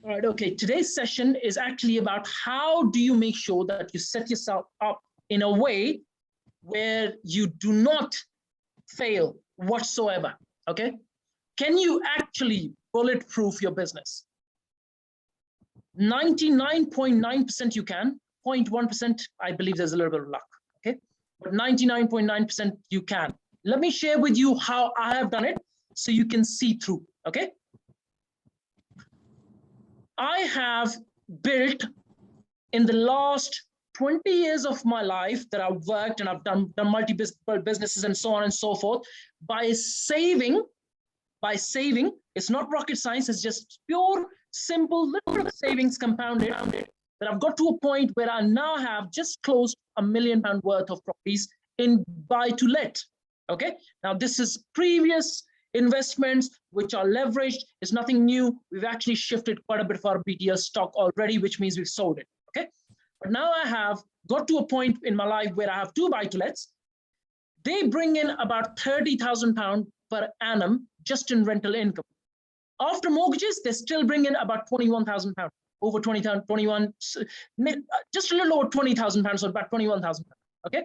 All right, okay. Today's session is actually about how do you make sure that you set yourself up in a way where you do not fail whatsoever, okay? Can you actually bulletproof your business? 99.9% you can, 0.1%, I believe there's a little bit of luck, okay? But 99.9% you can. Let me share with you how I have done it so you can see through, okay? I have built in the last 20 years of my life that I've worked and I've done multiple businesses and so on and so forth by saving. It's not rocket science, it's just pure, simple, little bit of savings compounded that I've got to a point where I now have just closed £1 million worth of properties in buy to let. Okay, now this is previous investments which are leveraged. It's nothing new. We've actually shifted quite a bit of our BTL stock already, which means we've sold it. Okay, but now I have got to a point in my life where I have 2 buy-to-lets. They bring in about £30,000 per annum just in rental income. After mortgages, they still bring in about £21,000, over 20,000, 21, just a little over £20,000, so about £21,000. Okay.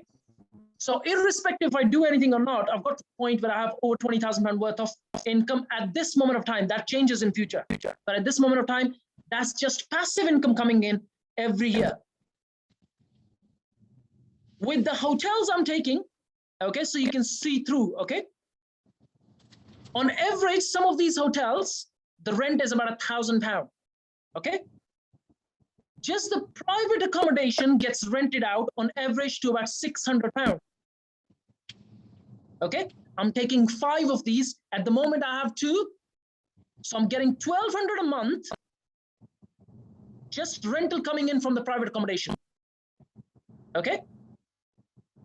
So irrespective if I do anything or not, I've got to a point where I have over £20,000 worth of income at this moment of time. That changes in future. But at this moment of time, that's just passive income coming in every year. With the hotels I'm taking, okay, so you can see through, okay? On average, some of these hotels, the rent is about £1,000, okay? Just the private accommodation gets rented out on average to about £600. Okay, I'm taking 5 of these. At the moment, I have 2. So I'm getting £1,200 a month, just rental coming in from the private accommodation. Okay,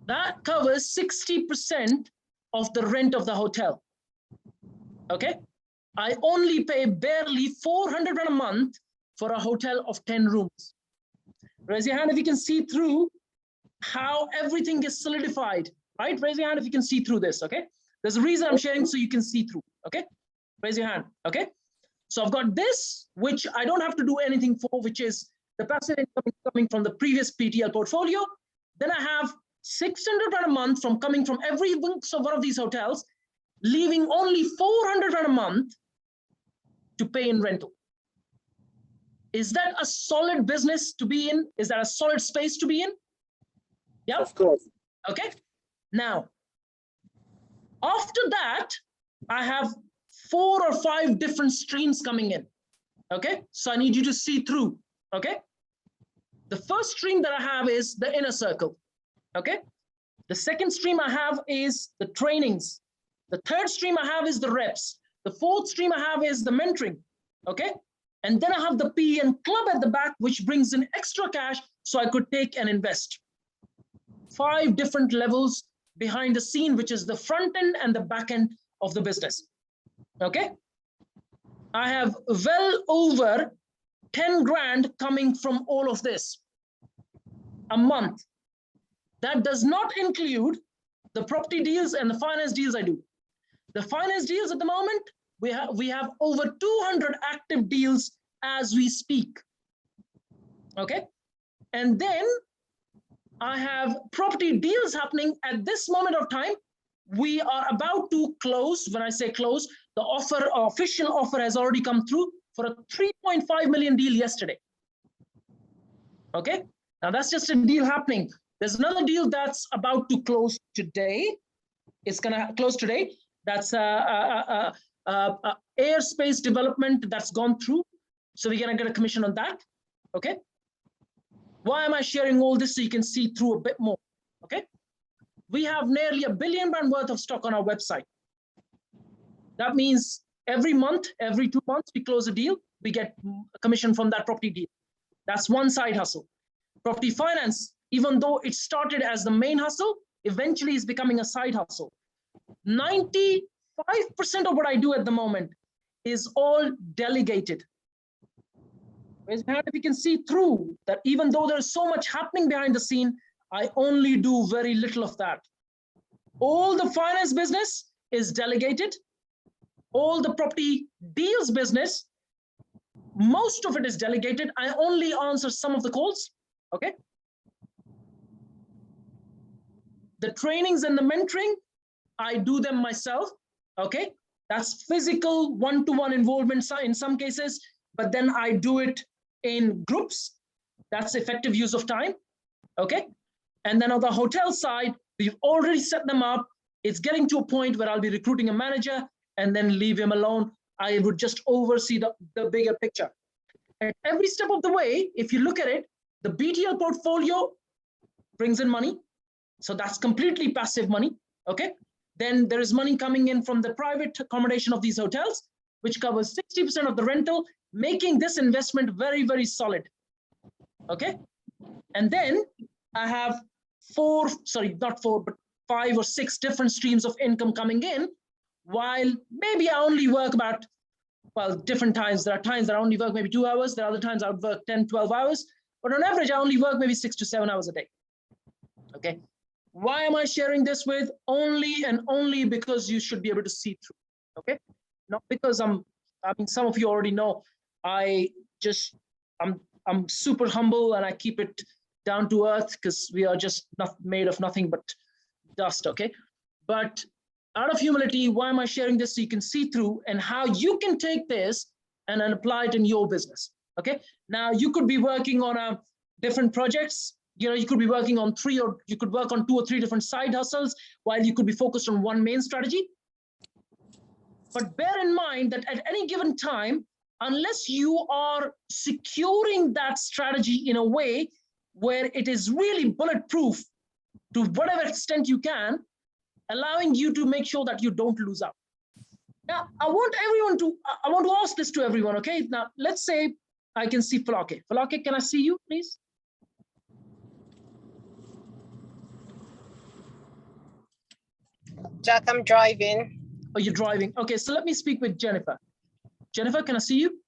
that covers 60% of the rent of the hotel. Okay, I only pay barely £400 a month for a hotel of 10 rooms. Raise your hand if you can see through how everything is solidified, right? Raise your hand if you can see through this, okay? There's a reason I'm sharing so you can see through, okay? Raise your hand, okay? So I've got this, which I don't have to do anything for, which is the passive income coming from the previous PTL portfolio. Then I have £600 a month from coming from every one of these hotels, leaving only £400 a month to pay in rental. Is that a solid business to be in? Is that a solid space to be in? Yeah, of course. Okay. Now, after that, I have 4 or 5 different streams coming in. Okay, so I need you to see through. Okay, the first stream that I have is the inner circle. Okay, the second stream I have is the trainings. The third stream I have is the reps. The fourth stream I have is the mentoring. Okay. And then I have the PN club at the back, which brings in extra cash so I could take and invest. 5 different levels behind the scene, which is the front end and the back end of the business. Okay. I have well over 10 grand coming from all of this a month. That does not include the property deals and the finance deals I do. The finance deals at the moment, we have over 200 active deals as we speak. Okay, and then I have property deals happening at this moment of time. We are about to close. When I say close, the offer, official offer, has already come through for a 3.5 million deal yesterday. Okay, now that's just a deal happening. There's another deal that's about to close today. It's gonna close today. That's airspace development that's gone through. So we're gonna get a commission on that. Okay. Why am I sharing all this? So you can see through a bit more. Okay. We have nearly £1 billion worth of stock on our website. That means every month, every 2 months, we close a deal, we get a commission from that property deal. That's one side hustle. Property finance, even though it started as the main hustle, eventually is becoming a side hustle. 95% of what I do at the moment is all delegated. Raise your hand if you can see through that. Even though there's so much happening behind the scene, I only do very little of that. All the finance business is delegated. All the property deals business, Most of it is delegated. I only answer some of the calls, okay? The trainings and the mentoring, I do them myself, okay? That's physical one-to-one involvement in some cases, but then I do it in groups. That's effective use of time, okay? And then on the hotel side, we've already set them up. It's getting to a point where I'll be recruiting a manager and then leave him alone. I would just oversee the bigger picture. At every step of the way, if you look at it, the BTL portfolio brings in money. So that's completely passive money, okay? Then there is money coming in from the private accommodation of these hotels, which covers 60% of the rental, making this investment very, very solid, okay? And then I have five or six different streams of income coming in, while maybe I only work about, well, different times. There are times that I only work maybe 2 hours. There are other times I would work 10, 12 hours. But on average, I only work maybe 6 to 7 hours a day, okay? Why am I sharing this with? Only and only because you should be able to see through, okay? Not because I mean, some of you already know, I'm super humble and I keep it down to earth because we are just not made of nothing but dust, okay? But out of humility, why am I sharing this? So you can see through and how you can take this and then apply it in your business, okay? Now, you could be working on different projects. You know, you could be working on 2 or 3 different side hustles while you could be focused on one main strategy. But bear in mind that at any given time, unless you are securing that strategy in a way where it is really bulletproof to whatever extent you can, allowing you to make sure that you don't lose out. Now, I want to ask this to everyone, okay? Now, let's say I can see Falake. Falake, can I see you, please? Jack, I'm driving. Oh, you're driving. Okay, so let me speak with Jennifer. Jennifer, can I see you?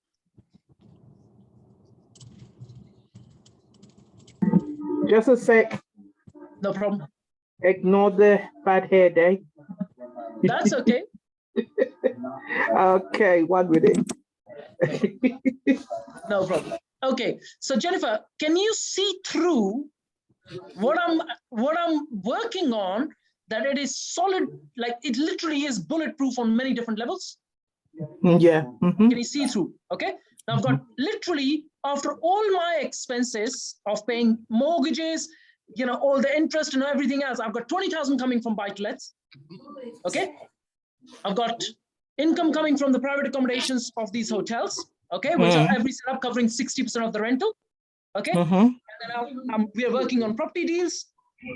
Just a sec. No problem. Ignore the bad hair day. That's okay. Okay, 1 minute. No problem. Okay, so Jennifer, can you see through what I'm working on, that it is solid, like it literally is bulletproof on many different levels? Yeah. Can you see through? Okay. Now I've got literally, after all my expenses of paying mortgages, you know, all the interest and everything else, I've got 20,000 coming from buy-to-lets. Okay. I've got income coming from the private accommodations of these hotels, okay, which are every setup covering 60% of the rental. Okay. And then we are working on property deals.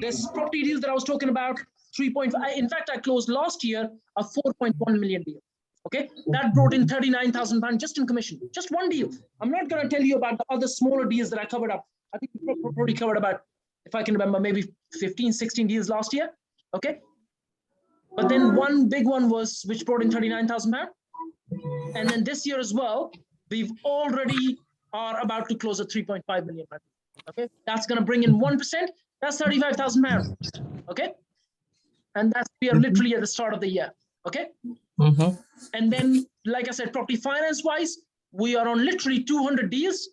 This property deals that I was talking about, 3.5. In fact, I closed last year a 4.1 million deal. Okay, that brought in 39,000 pounds just in commission, just one deal. I'm not going to tell you about the other smaller deals that I covered up. I think we probably covered about, if I can remember, maybe 15, 16 deals last year. Okay. But then one big one was, which brought in 39,000 pounds. And then this year as well, we've already are about to close a 3.5 million. Okay. That's going to bring in 1%. That's 35,000 pounds. Okay. And that's, we are literally at the start of the year. Okay. And then, like I said, property finance wise, we are on literally 200 deals.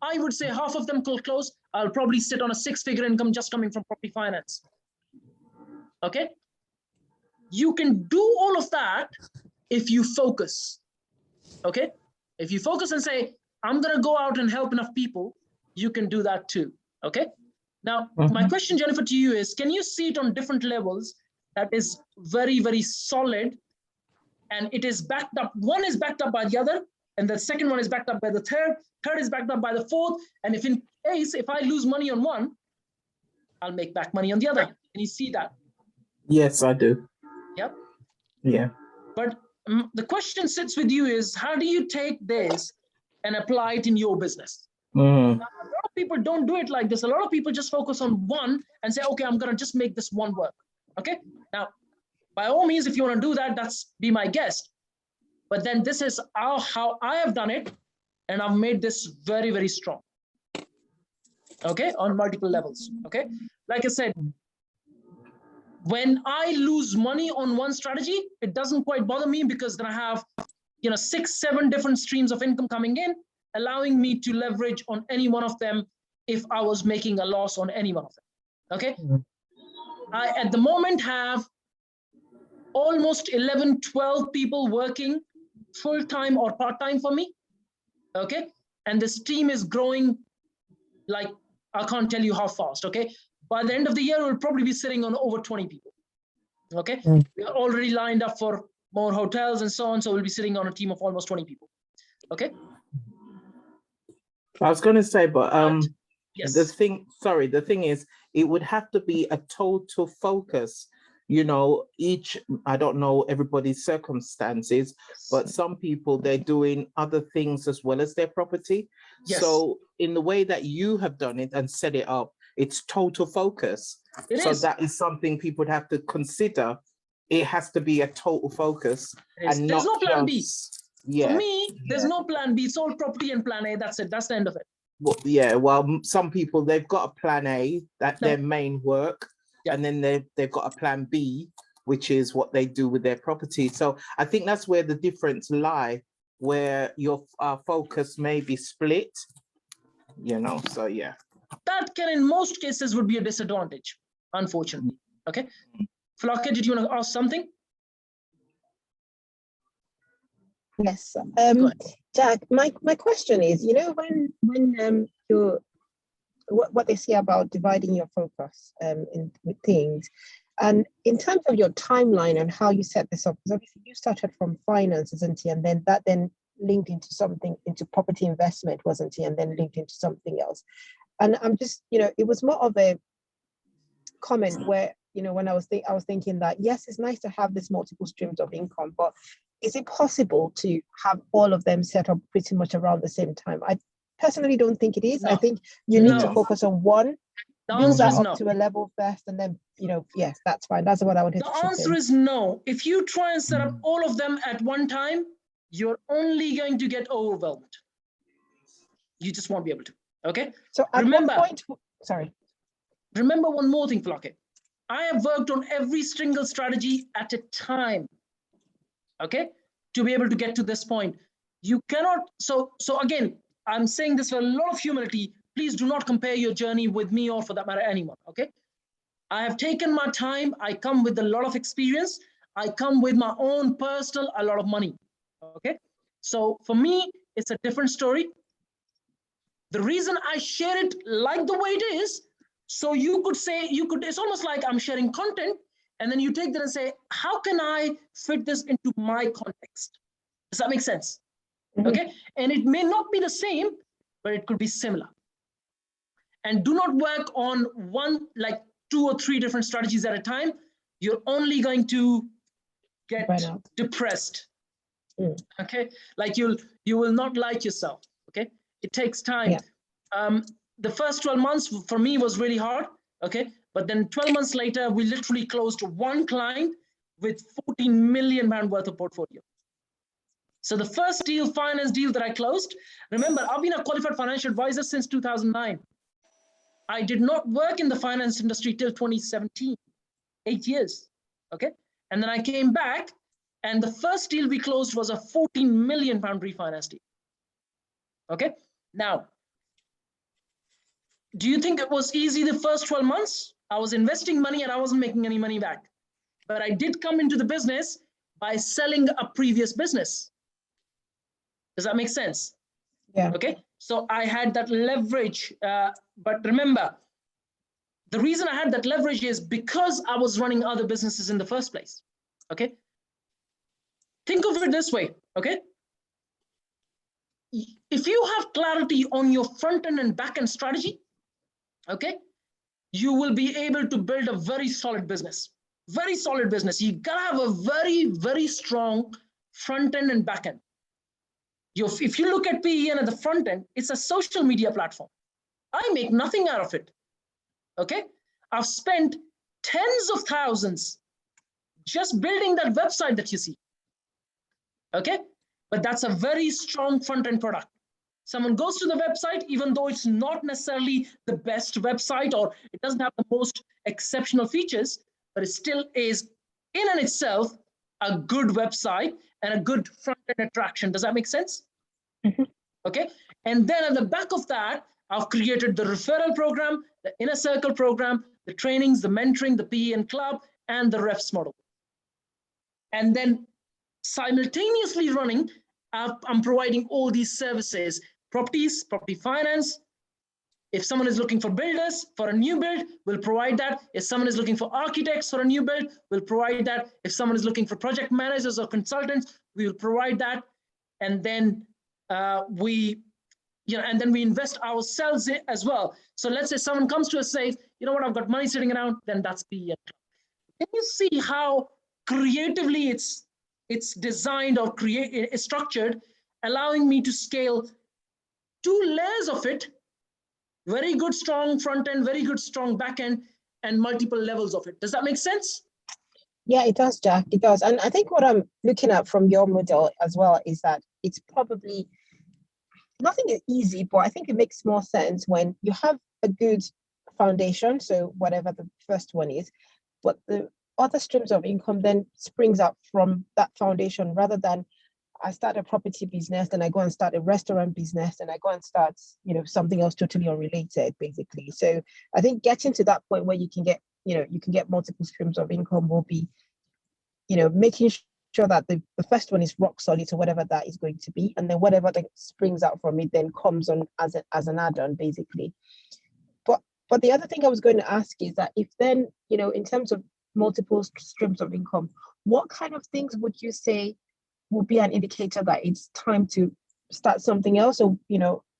I would say half of them will close. I'll probably sit on a 6-figure income just coming from property finance. Okay. You can do all of that if you focus. Okay. If you focus and say, I'm going to go out and help enough people, you can do that too. Okay. Now, my question, Jennifer, to you is, can you see it on different levels that is very, very solid? And it is backed up. One is backed up by the other, and the second one is backed up by the third. Third is backed up by the fourth. And if in case, if I lose money on one, I'll make back money on the other. Can you see that? Yes, I do. Yep. Yeah. But the question sits with you is, how do you take this and apply it in your business? Now, a lot of people don't do it like this. A lot of people just focus on one and say, okay, I'm going to just make this one work. Okay. Now, by all means, if you want to do that, that's be my guest. But then this is how I have done it. And I've made this very, very strong. Okay. On multiple levels. Okay. Like I said, when I lose money on one strategy, it doesn't quite bother me because then I have, 6, 7 different streams of income coming in. allowing me to leverage on any one of them if I was making a loss on any one of them. Okay. I, at the moment, have almost 11, 12 people working full-time or part-time for me. Okay. And this team is growing like, I can't tell you how fast. Okay. By the end of the year, we'll probably be sitting on over 20 people. Okay. We are already lined up for more hotels and so on. So we'll be sitting on a team of almost 20 people. Okay. I was going to say, but yes. the thing is, it would have to be a total focus. You know, I don't know everybody's circumstances, Yes. but some people, they're doing other things as well as their property. Yes. So in the way that you have done it and set it up, it's total focus. That is something people would have to consider. It has to be a total focus. And there's no plan B. Yeah. For me, there's no plan B. It's all property and plan A. That's it. That's the end of it. Well, yeah. Well, some people, they've got a plan A, that's their main work. Yeah. And then they've got a plan B, which is what they do with their property. So I think that's where the difference lie, where your focus may be split, you know, so yeah. That can, in most cases, would be a disadvantage, unfortunately. Okay. Flake, did you want to ask something? Yes. Jack, my question is, you know, when you're what they say about dividing your focus with things, and in terms of your timeline and how you set this up, because obviously you started from finance, isn't it? And then that linked into property investment, wasn't it? And then linked into something else. And I'm just, you know, it was more of a comment where, you know, when I was thinking that, yes, it's nice to have this multiple streams of income, but is it possible to have all of them set up pretty much around the same time? I personally don't think it is. No. I think you need to focus on one, build that up to a level first, and then, you know, yes, that's fine. That's what I would. The answer is no. If you try and set up all of them at one time, you're only going to get overwhelmed. You just won't be able to. Okay. So remember, remember one more thing, Flake. I have worked on every single strategy at a time. Okay, to be able to get to this point. You cannot. So again, I'm saying this with a lot of humility. Please do not compare your journey with me or, for that matter, anyone. Okay, I have taken my time. I come with a lot of experience. I come with my own personal, a lot of money. Okay, so for me, it's a different story. The reason I share it like the way it is, so you could say, it's almost like I'm sharing content, and then you take that and say, how can I fit this into my context? Does that make sense? Mm-hmm. Okay, and it may not be the same, but it could be similar. And do not work on one, like 2 or 3 different strategies at a time. You're only going to get depressed. Okay, like you will not like yourself. Okay, it takes time. Yeah. The first 12 months for me was really hard. Okay, but then 12 months later, we literally closed one client with 14 million pound worth of portfolio. So the first finance deal that I closed, remember, I've been a qualified financial advisor since 2009. I did not work in the finance industry till 2017, 8 years. Okay, and then I came back, and the first deal we closed was a 14 million pound refinance deal. Okay, now, do you think it was easy the first 12 months? I was investing money and I wasn't making any money back. But I did come into the business by selling a previous business. Does that make sense? Yeah. Okay, so I had that leverage. But remember, the reason I had that leverage is because I was running other businesses in the first place. Okay, think of it this way. Okay, if you have clarity on your front end and back end strategy, okay, you will be able to build a very solid business. Very solid business. You gotta have a very, very strong front end and back end. If you look at PEN at the front end, it's a social media platform. I make nothing out of it. Okay, I've spent tens of thousands just building that website that you see. Okay, but that's a very strong front end product. Someone goes to the website, even though it's not necessarily the best website or it doesn't have the most exceptional features, but it still is in and itself a good website and a good front-end attraction. Does that make sense? Mm-hmm. Okay. And then at the back of that, I've created the referral program, the inner circle program, the trainings, the mentoring, the PE and club, and the refs model. And then simultaneously running, I'm providing all these services, properties, property finance. If someone is looking for builders for a new build, we'll provide that. If someone is looking for architects for a new build, we'll provide that. If someone is looking for project managers or consultants, we will provide that. And then we invest ourselves in as well. So let's say someone comes to us and says, you know what, I've got money sitting around, then that's PE. Can you see how creatively it's designed or it's structured, allowing me to scale 2 layers of it, very good, strong front end, very good, strong back end, and multiple levels of it. Does that make sense? Yeah, it does, Jack. It does. And I think what I'm looking at from your model as well is that it's probably nothing is easy, but I think it makes more sense when you have a good foundation. So whatever the first one is, but the other streams of income then springs up from that foundation, rather than I start a property business, then I go and start a restaurant business, and I go and start, something else totally unrelated, basically. So I think getting to that point where you can get multiple streams of income will be, making sure that the first one is rock solid to whatever that is going to be, and then whatever that springs out from it then comes on as an add-on, basically. But the other thing I was going to ask is that if then, in terms of multiple streams of income, what kind of things would you say would be an indicator that it's time to start something else? Or,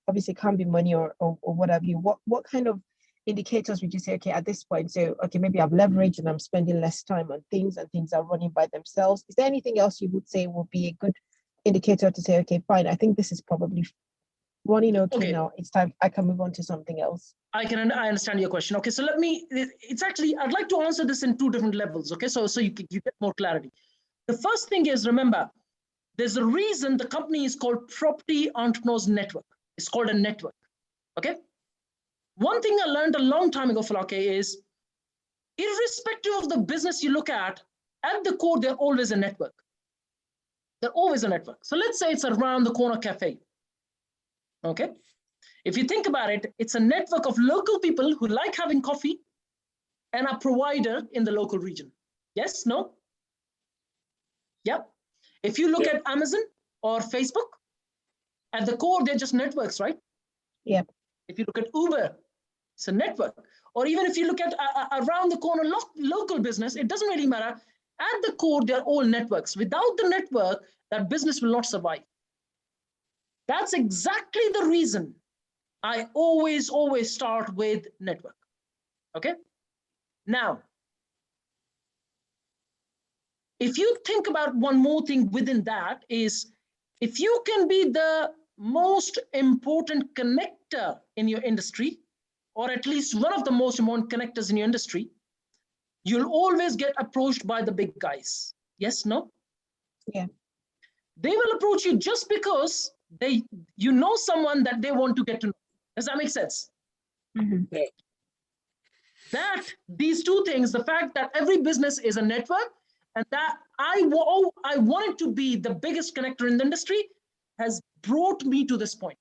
obviously it can't be money or what have you. What kind of indicators would you say, okay, at this point, so, okay, maybe I've leveraged and I'm spending less time on things and things are running by themselves. Is there anything else you would say would be a good indicator to say, okay, fine, I think this is probably running okay now, it's time, I can move on to something else? I understand your question. Okay, so I'd like to answer this in 2 different levels. Okay, so you get more clarity. The first thing is, remember, there's a reason the company is called Property Entrepreneurs Network. It's called a network. Okay. One thing I learned a long time ago, Falake, is irrespective of the business you look at the core, they're always a network. They're always a network. So let's say it's a round the corner cafe. Okay. If you think about it, it's a network of local people who like having coffee and a provider in the local region. Yes, no? Yep. If you look at Amazon or Facebook, at the core, they're just networks, right? Yeah. If you look at Uber, it's a network. Or even if you look at around the corner local business, it doesn't really matter. At the core, they're all networks. Without the network, that business will not survive. That's exactly the reason I always start with network. Okay? Now, if you think about one more thing within that is, if you can be the most important connector in your industry, or at least one of the most important connectors in your industry, you'll always get approached by the big guys. Yes, no? Yeah. They will approach you just because you know someone that they want to get to know. Does that make sense? Mm-hmm. That these 2 things, the fact that every business is a network, and that I wanted to be the biggest connector in the industry, has brought me to this point.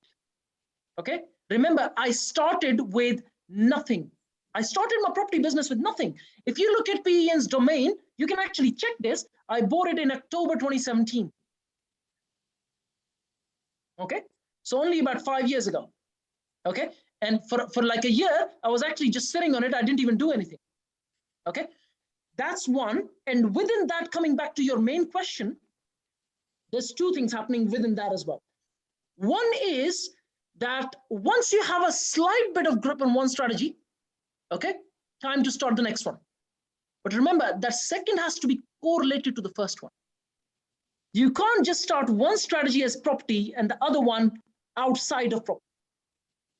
Okay. Remember, I started with nothing. I started my property business with nothing. If you look at PEN's domain, you can actually check this. I bought it in October 2017. Okay. So only about 5 years ago. Okay. And for like a year, I was actually just sitting on it. I didn't even do anything. Okay. That's one. And within that, coming back to your main question, there's 2 things happening within that as well. One is that once you have a slight bit of grip on one strategy, okay, time to start the next one. But remember, that second has to be correlated to the first one. You can't just start one strategy as property and the other one outside of property.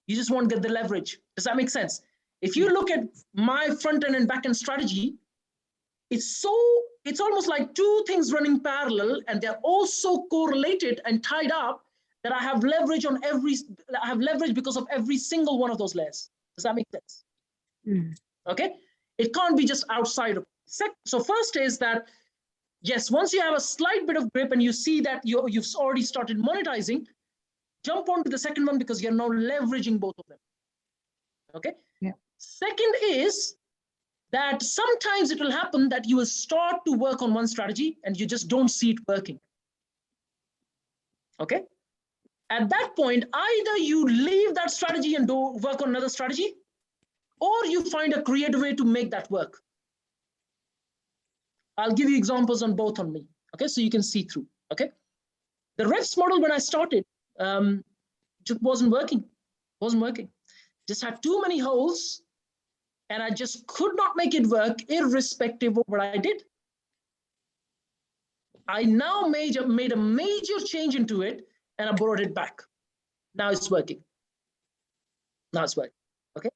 You just won't get the leverage. Does that make sense? If you look at my front end and back end strategy, it's almost like 2 things running parallel, and they're also correlated and tied up, that I have leverage because of every single one of those layers. Does that make sense? Mm. Okay. It can't be just outside of. So first is that, yes, once you have a slight bit of grip and you see that you've already started monetizing, jump on to the second one because you're now leveraging both of them. Okay. Yeah. Second is that sometimes it will happen that you will start to work on one strategy and you just don't see it working. Okay. At that point, either you leave that strategy and do work on another strategy, or you find a creative way to make that work. I'll give you examples on both on me. Okay, so you can see through. Okay, the refs model when I started just wasn't working. Just had too many holes, and I just could not make it work, irrespective of what I did. I now made a major change into it, and I brought it back. Now it's working. Okay.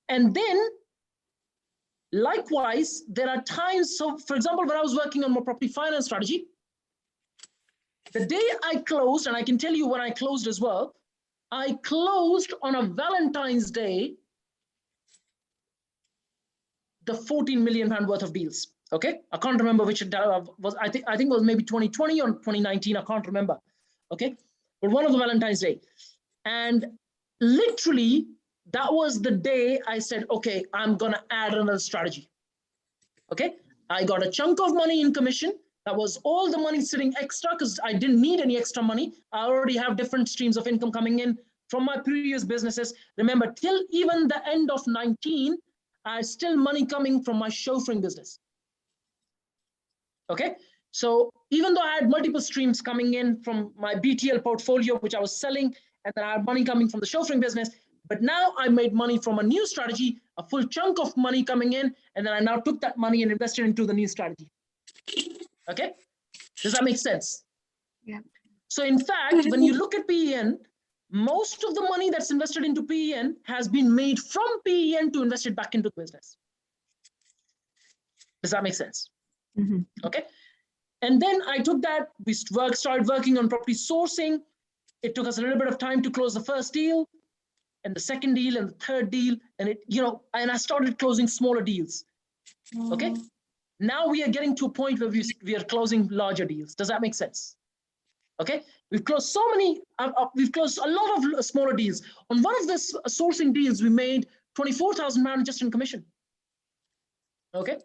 And then, likewise, there are times, so for example, when I was working on my property finance strategy, the day I closed, and I can tell you when I closed as well, I closed on a Valentine's Day, the 14 million pound worth of deals. Okay, I can't remember which it was. I think it was maybe 2020 or 2019. I can't remember. Okay, but one of the Valentine's Day, and literally that was the day I said, okay, I'm gonna add another strategy. Okay, I got a chunk of money in commission. That was all the money sitting extra because I didn't need any extra money. I already have different streams of income coming in from my previous businesses. Remember, till even the end of 19, I had still money coming from my chauffeuring business. Okay, so even though I had multiple streams coming in from my BTL portfolio, which I was selling, and then I had money coming from the chauffeuring business, but now I made money from a new strategy, a full chunk of money coming in, and then I now took that money and invested into the new strategy. Okay, does that make sense? Yeah. So in fact, when you look at PEN, most of the money that's invested into PEN has been made from PEN to invest it back into the business. Does that make sense? Mm-hmm. Okay. And then I took that, we started working on property sourcing. It took us a little bit of time to close the first deal and the second deal and the third deal. And it, and I started closing smaller deals. Okay. Now we are getting to a point where we are closing larger deals. Does that make sense? Okay. We've closed so many, we've closed a lot of smaller deals. On one of the sourcing deals, we made 24,000 pounds just in commission. Okay.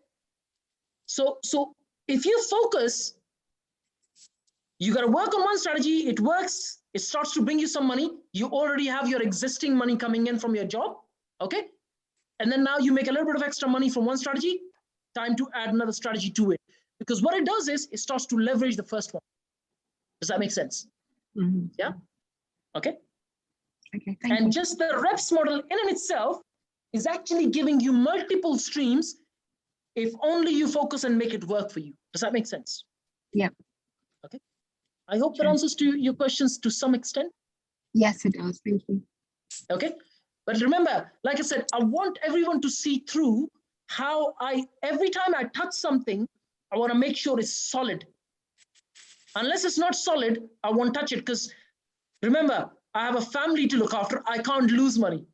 So if you focus, you got to work on one strategy. It works. It starts to bring you some money. You already have your existing money coming in from your job. Okay. And then now you make a little bit of extra money from one strategy. Time to add another strategy to it. Because what it does is it starts to leverage the first one. Does that make sense? Mm-hmm. Yeah. Okay. Okay. Thank you. And just the reps model in and itself is actually giving you multiple streams if only you focus and make it work for you. Does that make sense? Yeah. Okay. I hope that answers to your questions to some extent. Yes, it does. Thank you. Okay. But remember, like I said, I want everyone to see through how every time I touch something, I want to make sure it's solid. Unless it's not solid, I won't touch it because remember, I have a family to look after. I can't lose money.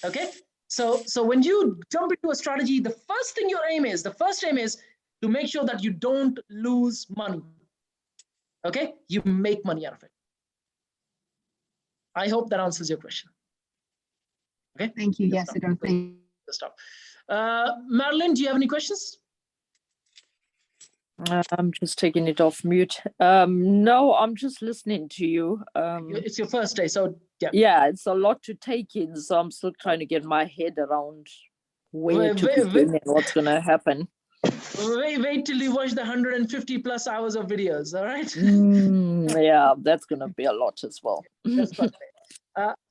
Okay. So when you jump into a strategy, the first aim is to make sure that you don't lose money. Okay. You make money out of it. I hope that answers your question. Okay. Thank you. Yes, it does. Good stuff. Marilyn, do you have any questions? I'm just taking it off mute. No, I'm just listening to you. It's your first day, so yeah. Yeah, it's a lot to take in, so I'm still trying to get my head around where to begin and what's going to happen. Wait till you watch the 150 plus hours of videos, all right? Yeah, that's going to be a lot as well. That's perfect.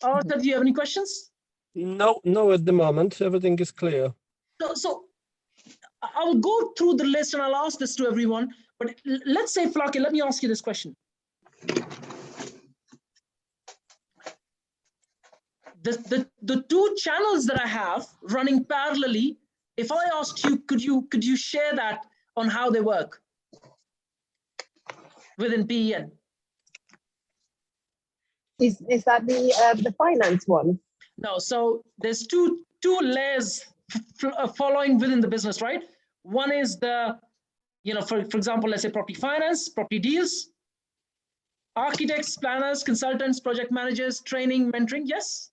Arthur, do you have any questions? No, at the moment. Everything is clear. So I will go through the list and I'll ask this to everyone, but let's say, Flake, let me ask you this question. The two channels that I have running parallelly, if I asked you, could you share that on how they work within PEN? Is that the finance one? No, so there's two layers following within the business, right? One is the for example, let's say property finance, property deals, architects, planners, consultants, project managers, training, mentoring, yes.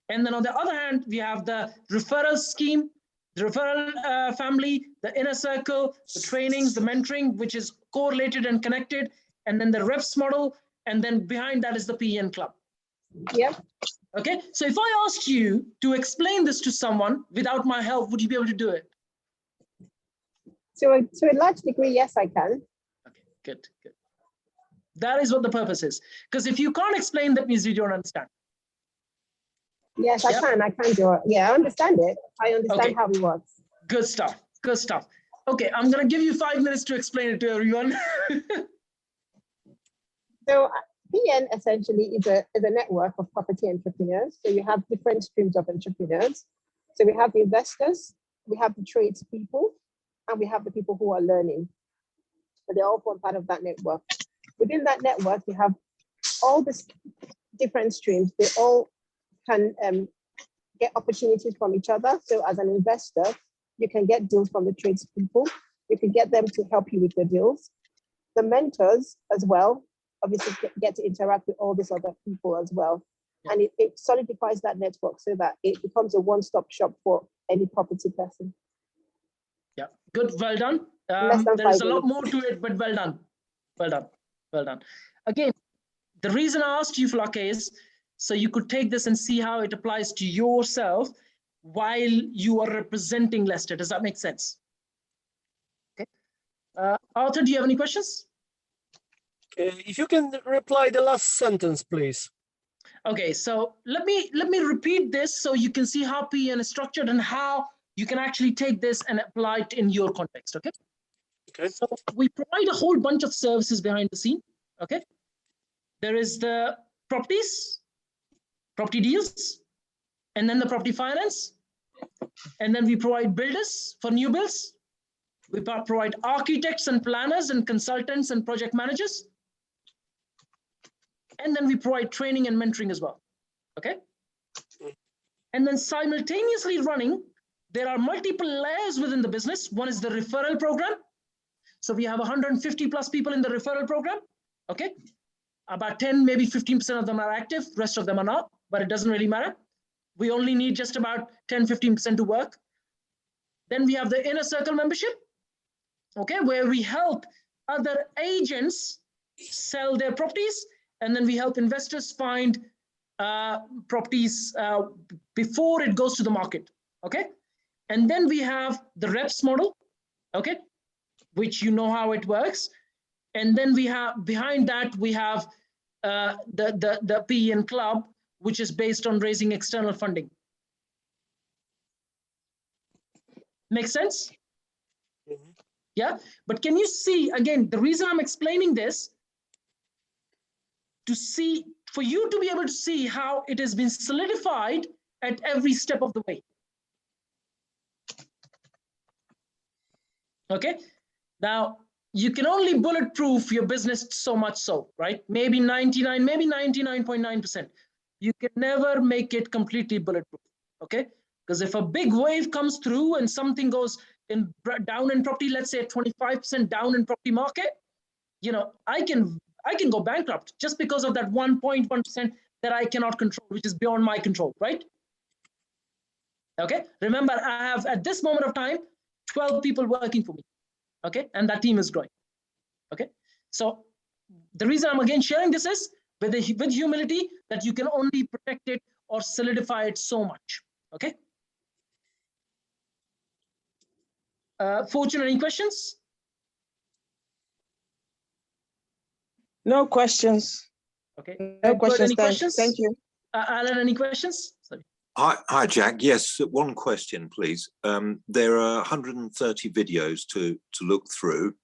And then on the other hand, we have the referral scheme, the referral family, the inner circle, the trainings, the mentoring, which is correlated and connected, and then the reps model, and then behind that is the PEN club. Yeah. Okay, so if I asked you to explain this to someone without my help, would you be able to do it? So to a large degree, yes, I can. Okay, good. That is what the purpose is. Because if you can't explain, that means you don't understand. Yes, I can do it. Yeah, I understand it. I understand Okay. how it works. Good stuff. Okay, I'm going to give you 5 minutes to explain it to everyone. So PN essentially is a network of property entrepreneurs. So you have different streams of entrepreneurs. So we have the investors, we have the tradespeople, and we have the people who are learning. So they all form part of that network. Within that network, you have all these different streams. They all can get opportunities from each other. So as an investor, you can get deals from the tradespeople. You can get them to help you with your deals. The mentors as well, obviously get to interact with all these other people as well. Yeah. And it solidifies that network so that it becomes a one-stop shop for any property person. Yeah, good, well done. There's a lot more to it, but well done. Again, the reason I asked you, Flake, is so you could take this and see how it applies to yourself while you are representing Leicester. Does that make sense? Okay. Arthur, do you have any questions? If you can reply the last sentence, please. Okay, so let me repeat this so you can see how PN is structured and how you can actually take this and apply it in your context, okay? Okay. So we provide a whole bunch of services behind the scene, okay? There is the properties, property deals, and then the property finance. And then we provide builders for new builds. We provide architects and planners and consultants and project managers. And then we provide training and mentoring as well, okay? And then simultaneously running, there are multiple layers within the business. One is the referral program. So we have 150 plus people in the referral program, okay? About 10, maybe 15% of them are active, rest of them are not, but it doesn't really matter. We only need just about 10, 15% to work. Then we have the inner circle membership, okay, where we help other agents sell their properties, and then we help investors find properties before it goes to the market, okay? And then we have the reps model, okay, which you know how it works. And then we have, behind that, we have the PEN club, which is based on raising external funding. Make sense? Mm-hmm. Yeah, but can you see, again, the reason I'm explaining this, to see, for you to be able to see how it has been solidified at every step of the way. Okay, now you can only bulletproof your business so much so, right? Maybe 99, maybe 99.9%. You can never make it completely bulletproof, okay? Because if a big wave comes through and something goes down in property, let's say 25% down in property market, you know, I can go bankrupt just because of that 1.1% that I cannot control, which is beyond my control, right? Okay, remember, I have at this moment of time 12 people working for me, okay, and that team is growing. Okay, so the reason I'm again sharing this is with humility, that you can only protect it or solidify it so much. Okay, Fortune, any questions? No questions. Okay, No questions. any questions? Thank you. Alan, any questions? Sorry. Hi, Jack. Yes, one question, please. There are 130 videos to look through.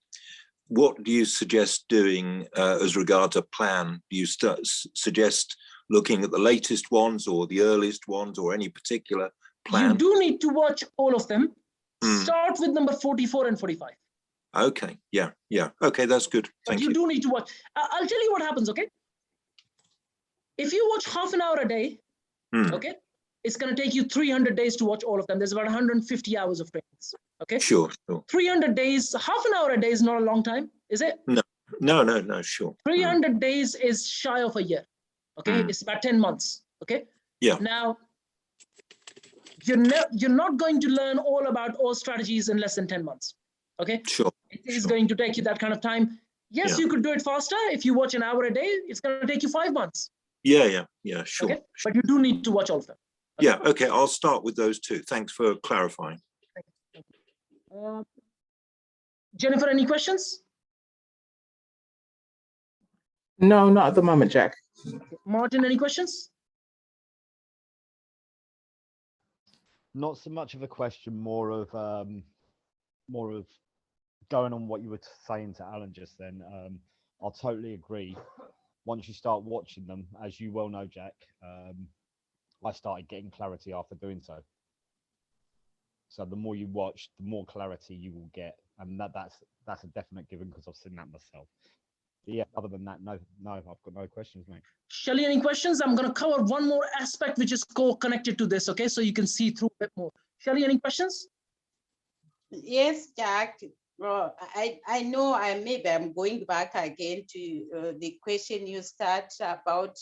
What do you suggest doing as regards a plan? Do you suggest looking at the latest ones or the earliest ones or any particular plan? You do need to watch all of them. Start with number 44 and 45. Okay, yeah. Okay, that's good. Thank you. You do need to watch. I'll tell you what happens, okay? If you watch half an hour a day, okay, it's going to take you 300 days to watch all of them. There's about 150 hours of trainings, Okay. Sure. 300 days, half an hour a day is not a long time, is it? No, sure. 300 days is shy of a year. Okay. It's about 10 months. Okay. Yeah. Now, you're not going to learn all about all strategies in less than 10 months. Okay. Sure. It is going to take you that kind of time. Yes, you could do it faster. If you watch an hour a day, it's going to take you 5 months. Yeah, sure. Okay. But you do need to watch all of them. Okay? Yeah, okay. I'll start with those two. Thanks for clarifying. Jennifer, any questions? No, not at the moment, Jack. Martin, any questions? Not so much of a question, more of going on what you were saying to Alan just then. I'll totally agree. Once you start watching them, as you well know, Jack, I started getting clarity after doing so. So the more you watch, the more clarity you will get, and that's a definite given because I've seen that myself. But yeah, other than that, no, I've got no questions, mate. Shelley, any questions? I'm going to cover one more aspect which is connected to this, okay? So you can see through a bit more. Shelley, any questions? Yes, Jack. I know maybe I'm going back again to the question you start about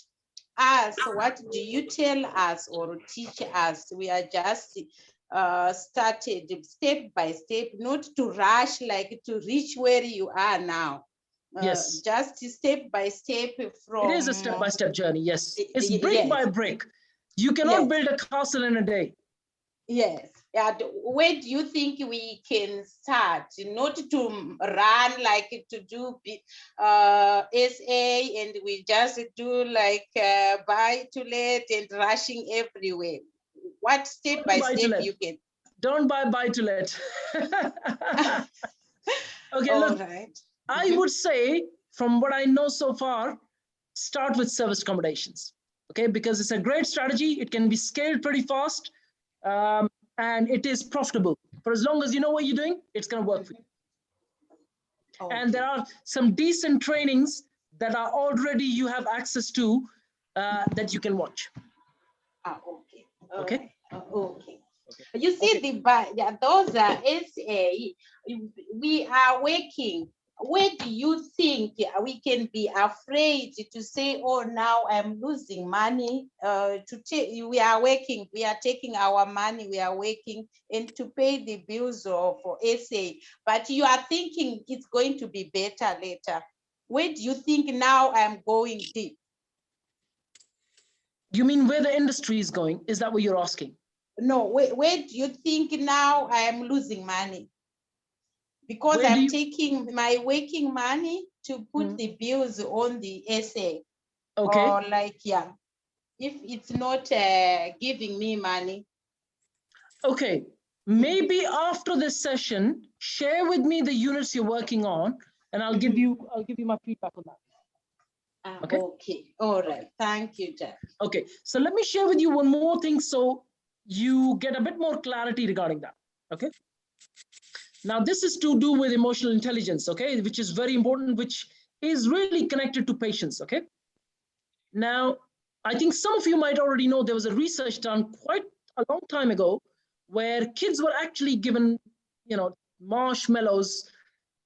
us. What do you tell us or teach us? We are just started step by step, not to rush, like to reach where you are now. Yes. Just step by step from. It is a step-by-step journey, yes. It's brick by brick. You cannot build a castle in a day. Yes. Where do you think we can start? Not to run like to do SA and we just do like buy to let and rushing everywhere. What step by step you can? Don't buy to let. Okay, all look, right. I would say from what I know so far, start with service accommodations. Okay, because it's a great strategy. It can be scaled pretty fast. And it is profitable. For as long as you know what you're doing, it's going to work for you. Okay. And there are some decent trainings that are already you have access to that you can watch. Okay. Okay. Okay. You see, those are SA. We are working. Where do you think we can be afraid to say, oh, now I'm losing money? We are working, we are taking our money, we are working and to pay the bills for SA. But you are thinking it's going to be better later. Where do you think now I'm going deep? You mean where the industry is going? Is that what you're asking? No, where do you think now I am losing money? Because I'm taking my working money to put the bills on the SA. Okay. Or like, if it's not giving me money. Okay. Maybe after this session, share with me the units you're working on, and I'll give you my feedback on that. Okay. Okay. All right. Thank you, Jack. Okay. So let me share with you one more thing so you get a bit more clarity regarding that. Okay. Now, this is to do with emotional intelligence, okay, which is very important, which is really connected to patients, okay? Now, I think some of you might already know there was a research done quite a long time ago where kids were actually given, marshmallows,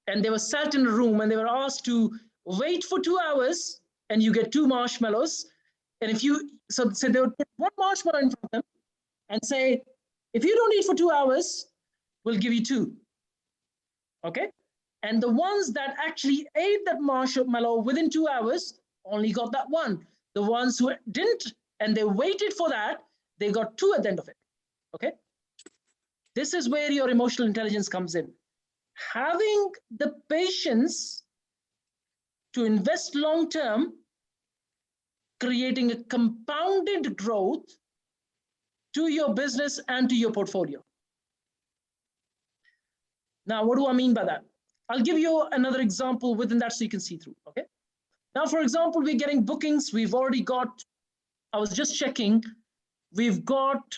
and they were sat in a room and they were asked to wait for 2 hours and you get 2 marshmallows. And if you, so they would put 1 marshmallow in front of them and say, if you don't eat for 2 hours, we'll give you 2. Okay, and the ones that actually ate that marshmallow within 2 hours only got that 1. The ones who didn't and they waited for that, they got 2 at the end of it. Okay, this is where your emotional intelligence comes in. Having the patience to invest long term, creating a compounded growth to your business and to your portfolio. Now, what do I mean by that? I'll give you another example within that so you can see through, okay? Now, for example, we're getting bookings. We've already got, I was just checking, we've got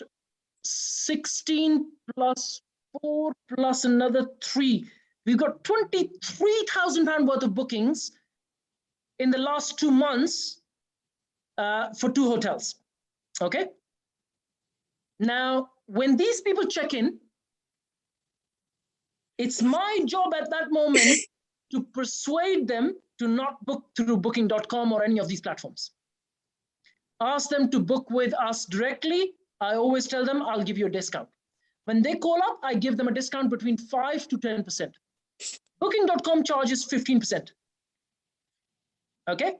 16 plus 4 plus another 3. We've got £23,000 worth of bookings in the last 2 months for 2 hotels, okay? Now, when these people check in, It's my job at that moment to persuade them to not book through booking.com or any of these platforms. Ask them to book with us directly. I always tell them, I'll give you a discount. When they call up, I give them a discount between 5 to 10%. Booking.com charges 15%. Okay?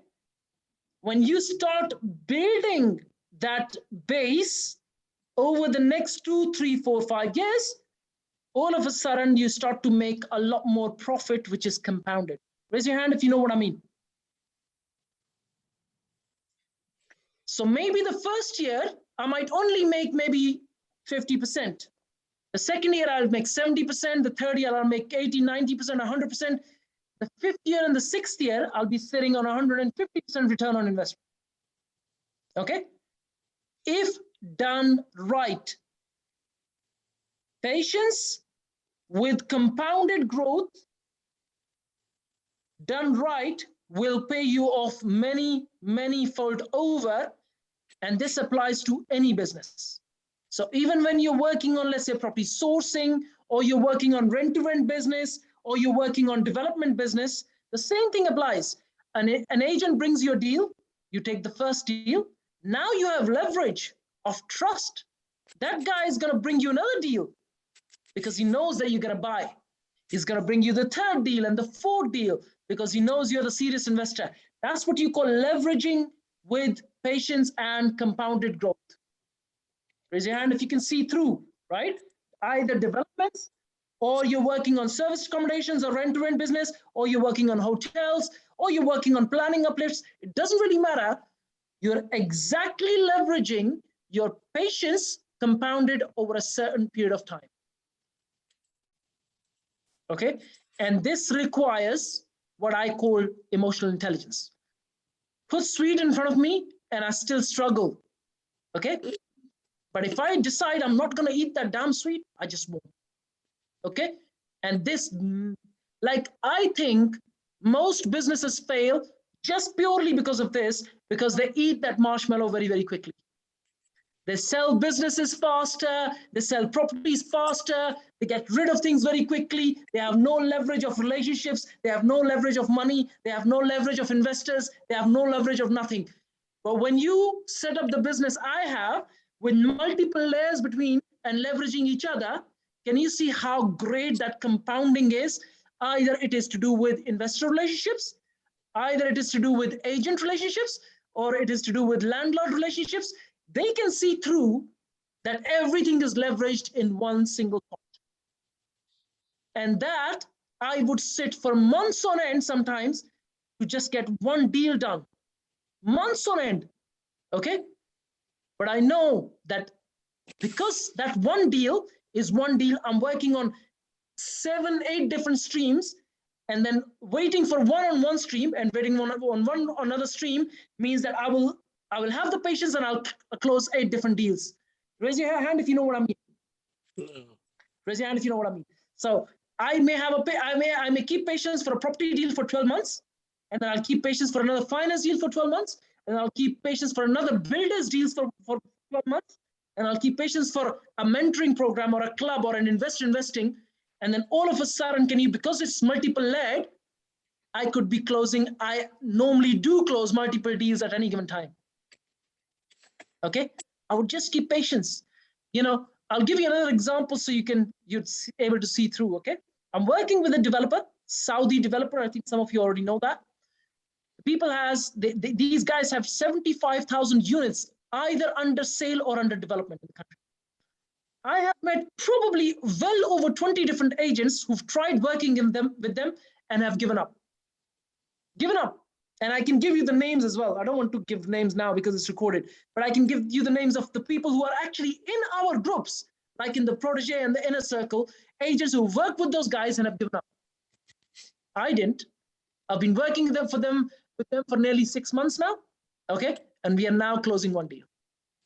When you start building that base over the next 2, 3, 4, 5 years, all of a sudden you start to make a lot more profit, which is compounded. Raise your hand if you know what I mean. So maybe the first year, I might only make maybe 50%. The second year, I'll make 70%. The third year, I'll make 80, 90%, 100%. The fifth year and the sixth year, I'll be sitting on 150% return on investment. Okay? If done right, patience with compounded growth done right will pay you off many fold over. And this applies to any business. So even when you're working on, let's say, property sourcing, or you're working on rent-to-rent business, or you're working on development business, the same thing applies. An agent brings you a deal, you take the first deal, now you have leverage of trust. That guy is going to bring you another deal because he knows that you're going to buy. He's going to bring you the third deal and the fourth deal because he knows you're the serious investor. That's what you call leveraging with patience and compounded growth. Raise your hand if you can see through, right? Either developments, or you're working on service accommodations or rent-to-rent business, or you're working on hotels, or you're working on planning uplifts. It doesn't really matter. You're exactly leveraging your patience compounded over a certain period of time. Okay? And this requires what I call emotional intelligence. Put sweet in front of me and I still struggle. Okay? But if I decide I'm not going to eat that damn sweet, I just won't. Okay? And this, like, I think most businesses fail just purely because of this, because they eat that marshmallow very, very quickly. They sell businesses faster, they sell properties faster, they get rid of things very quickly, they have no leverage of relationships, they have no leverage of money, they have no leverage of investors, they have no leverage of nothing. But when you set up the business I have, with multiple layers between and leveraging each other, can you see how great that compounding is? Either it is to do with investor relationships, either it is to do with agent relationships, or it is to do with landlord relationships. They can see through that everything is leveraged in one single pot. And that I would sit for months on end sometimes to just get one deal done. Months on end, okay? But I know that because that one deal is one deal, I'm working on 7, 8 different streams, and then waiting for one on one stream and waiting on one another stream means that I will have the patience and I'll close 8 different deals. Raise your hand if you know what I mean. Raise your hand if you know what I mean. So I may have I may keep patience for a property deal for 12 months, and then I'll keep patience for another finance deal for 12 months, and I'll keep patience for another builder's deals for 12 months, and I'll keep patience for a mentoring program or a club or an investing. And then all of a sudden, because it's multiple led, I could be closing, I normally do close multiple deals at any given time. Okay, I would just keep patience. I'll give you another example so you're able to see through. Okay, I'm working with a developer, Saudi developer. I think some of you already know that. These guys have 75,000 units either under sale or under development in the country. I have met probably well over 20 different agents who've tried working with them and have given up. And I can give you the names as well. I don't want to give names now because it's recorded, but I can give you the names of the people who are actually in our groups, like in the protege and the inner circle, agents who work with those guys and have given up. I didn't. I've been working with them for nearly 6 months now. Okay. And we are now closing one deal,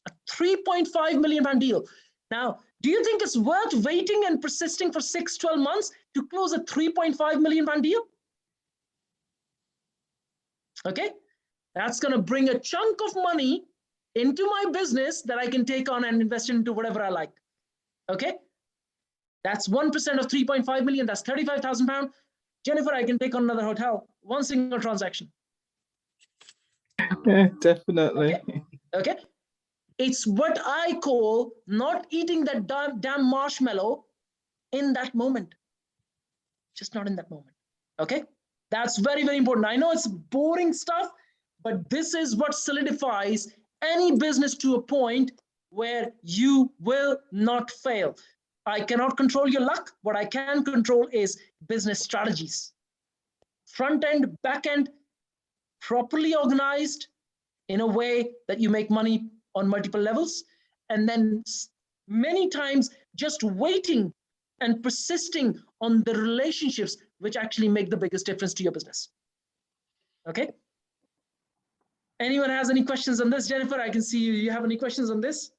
a 3.5 million pound deal. Now, do you think it's worth waiting and persisting for 6-12 months to close a 3.5 million pound deal? Okay, that's going to bring a chunk of money into my business that I can take on and invest into whatever I like. Okay, That's 1% of 3.5 million. That's 35,000 pounds. Jennifer, I can take on another hotel. One single transaction. Yeah, definitely. Okay. Okay. It's what I call not eating that damn marshmallow in that moment. Just not in that moment. Okay. That's very, very important. I know it's boring stuff, but this is what solidifies any business to a point where you will not fail. I cannot control your luck. What I can control is business strategies. Front end, back end, properly organized in a way that you make money on multiple levels. And then many times just waiting and persisting on the relationships which actually make the biggest difference to your business. Okay. Anyone has any questions on this? Jennifer, I can see you. You have any questions on this?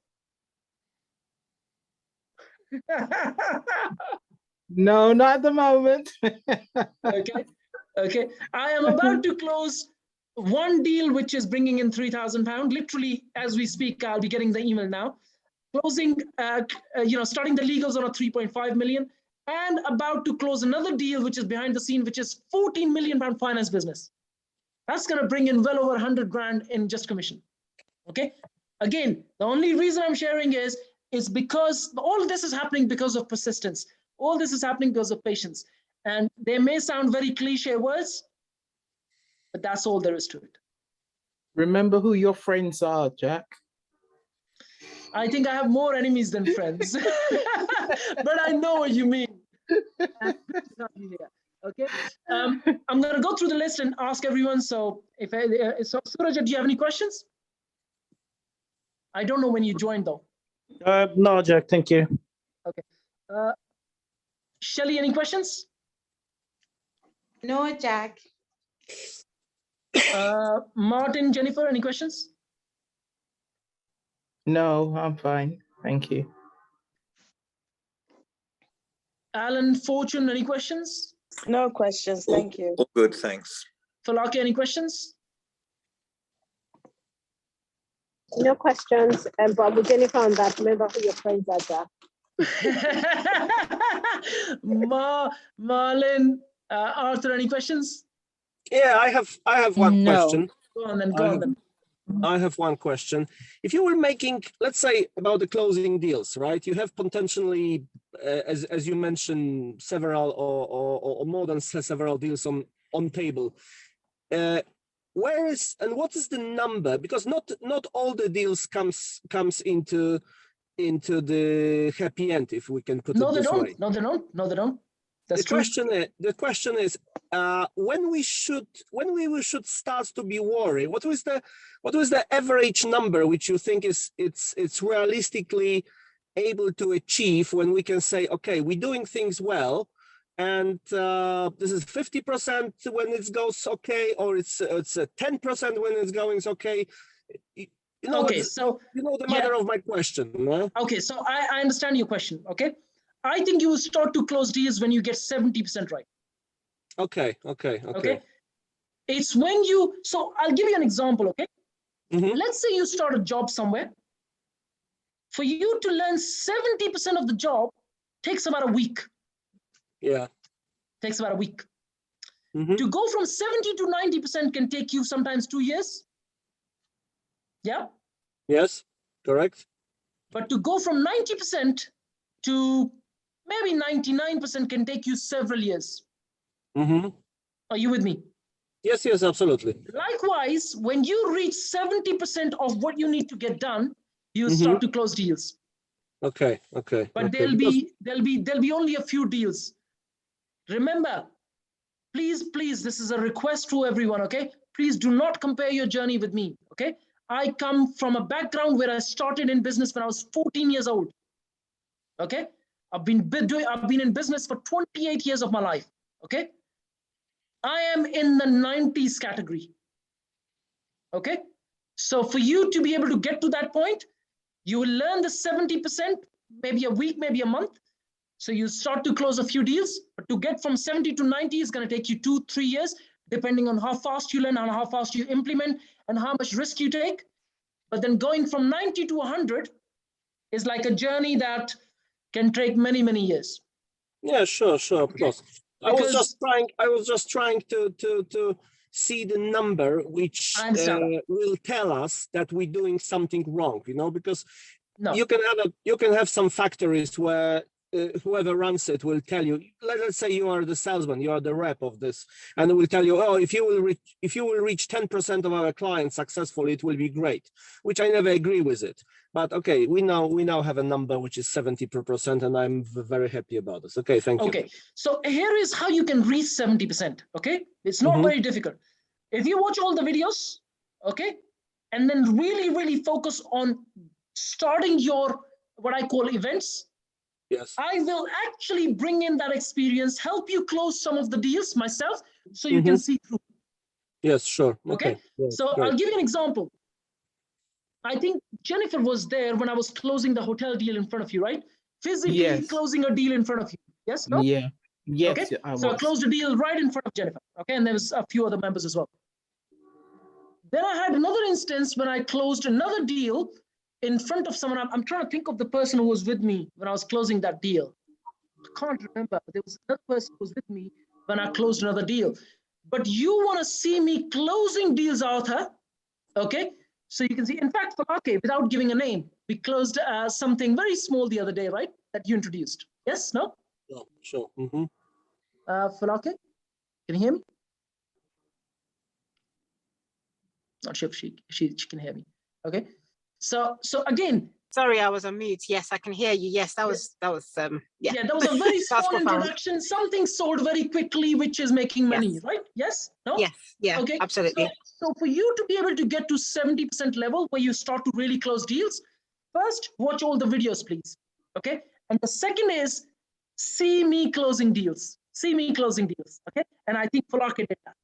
No, not at the moment. Okay. Okay. I am about to close one deal which is bringing in £3,000. Literally, as we speak, I'll be getting the email now. Closing, starting the legals on a 3.5 million, and about to close another deal which is behind the scene, which is £14 million finance business. That's going to bring in well over 100 grand in just commission. Okay. Again, the only reason I'm sharing is because all this is happening because of persistence. All this is happening because of patience. And they may sound very cliche words, but that's all there is to it. Remember who your friends are, Jack. I think I have more enemies than friends, but I know what you mean. Okay. I'm going to go through the list and ask everyone. So so Suraj, do you have any questions? I don't know when you joined though. No, Jack, thank you. Okay. Shelly, any questions? No, Jack. Martin, Jennifer, any questions? No, I'm fine. Thank you. Alan, Fortune, any questions? No questions, thank you. All good, thanks. Falaki, any questions? No questions, but with Jennifer on that, remember who your friends are, Jack. Marlon, Arthur, any questions? Yeah, I have one No. question. Go on then, go on then. I have one question. If you were making, let's say, about the closing deals, right? You have potentially, as you mentioned, several or more than several deals on table. Where is and what is the number? Because not all the deals comes into the happy end, if we can put it this way. No, they don't. That's true. The question is when we should start to be worried. What was the average number which you think it's realistically able to achieve when we can say, okay, we're doing things well, and this is 50% when it goes okay, or it's 10% when it's going okay. You know, okay, so you know the matter of my question. No? Okay, so I understand your question. Okay, I think you will start to close deals when you get 70% right. Okay. It's when you, so I'll give you an example, okay? Mm-hmm. Let's say you start a job somewhere. For you to learn 70% of the job takes about a week. Yeah. Takes about a week. Mm-hmm. To go from 70 to 90% can take you sometimes 2 years. Yeah? Yes, correct. But to go from 90% to maybe 99% can take you several years. Mm-hmm. Are you with me? Yes, absolutely. Likewise, when you reach 70% of what you need to get done, you start to close deals. Okay. But there'll be only a few deals. Remember, please, this is a request to everyone, okay? Please do not compare your journey with me, okay? I come from a background where I started in business when I was 14 years old, okay? I've been in business for 28 years of my life, okay? I am in the 90s category, okay? So for you to be able to get to that point, you will learn the 70%, maybe a week, maybe a month. So you start to close a few deals, but to get from 70 to 90 is going to take you 2-3 years, depending on how fast you learn and how fast you implement and how much risk you take. But then going from 90 to 100 is like a journey that can take many, many years. Yeah, sure, of course. I was just trying to see the number which will tell us that we're doing something wrong, you know, because you can have some factories where whoever runs it will tell you, let's say you are the salesman, you are the rep of this, and it will tell you, oh, if you will reach 10% of our clients successfully, it will be great, which I never agree with it. But okay, we now have a number which is 70%, and I'm very happy about this. Okay, thank you. Okay, so here is how you can reach 70%. Okay, it's not very difficult. If you watch all the videos, okay, and then really focus on starting your what I call events. Yes. I will actually bring in that experience, help you close some of the deals myself, so you can see through. Yes, sure. Okay. So great. I'll give you an example. I think Jennifer was there when I was closing the hotel deal in front of you, right? Physically closing a deal in front of you. Yes. No? Yeah. Yes. Okay. So I closed a deal right in front of Jennifer. Okay, and there was a few other members as well. Then I had another instance when I closed another deal in front of someone. I'm trying to think of the person who was with me when I was closing that deal. I can't remember. There was another person who was with me when I closed another deal. But you want to see me closing deals, Arthur? Okay. So you can see, in fact, Falake, without giving a name, we closed something very small the other day, right? That you introduced. Yes? No? No, sure. Falake, can you hear me? Not sure if she can hear me. Okay. So again. Sorry, I was on mute. Yes, I can hear you. Yes, that was that was a very small introduction, something sold very quickly, which is making money, right? Yes? No? Yes, yeah, okay. Absolutely. So for you to be able to get to 70% level where you start to really close deals, first, watch all the videos, please. Okay. And the second is see me closing deals. See me closing deals. Okay. And I think Falake did that.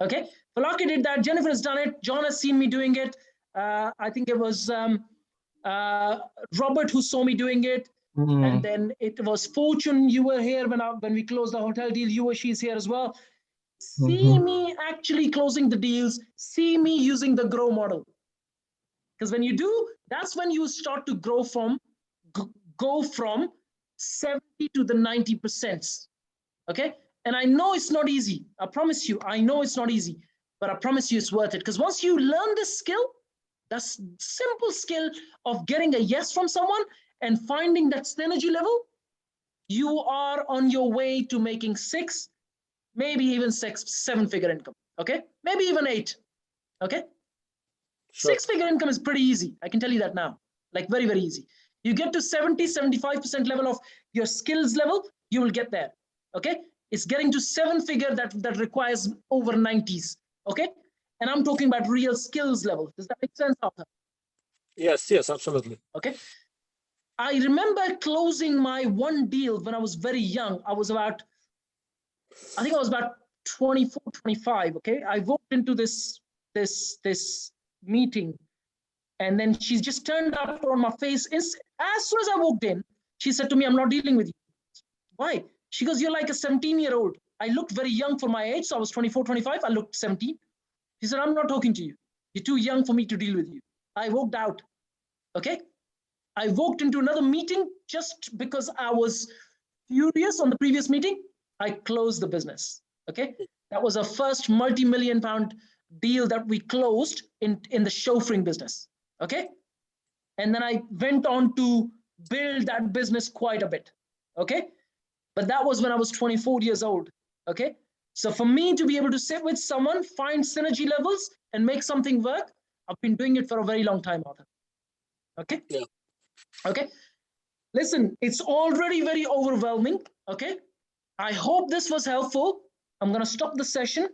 Okay. Falake did that. Jennifer has done it. John has seen me doing it. I think it was Robert who saw me doing it. And then it was Fortune. You were here when we closed the hotel deal. She's here as well. See me actually closing the deals. See me using the grow model. Because when you do, that's when you start to go from 70 to the 90%. Okay. And I know it's not easy. I promise you, I know it's not easy, but I promise you it's worth it. Because once you learn this skill, that's simple skill of getting a yes from someone and finding that synergy level, you are on your way to making 6, maybe even 7-figure income. Okay. Maybe even 8. Okay. Sure. 6-figure income is pretty easy. I can tell you that now, like very, very easy. You get to 70, 75% level of your skills level, you will get there. Okay. It's getting to 7-figure that requires over 90s. Okay. And I'm talking about real skills level. Does that make sense, Arthur? Yes, absolutely. Okay. I remember closing my one deal when I was very young. I think I was about 24, 25. Okay. I walked into this meeting, and then she just turned up on my face. As soon as I walked in, she said to me, "I'm not dealing with you." Why? She goes, "You're like a 17-year-old. I looked very young for my age. So I was 24, 25. I looked 17. She said, "I'm not talking to you. You're too young for me to deal with you." I walked out. Okay. I walked into another meeting just because I was furious on the previous meeting. I closed the business. Okay. That was our first multi-million-pound deal that we closed in the chauffeuring business. Okay. And then I went on to build that business quite a bit. Okay. But that was when I was 24 years old. Okay. So for me to be able to sit with someone, find synergy levels and make something work, I've been doing it for a very long time, Arthur. Okay. Yeah. Okay. Listen, it's already very overwhelming. Okay. I hope this was helpful. I'm going to stop the session.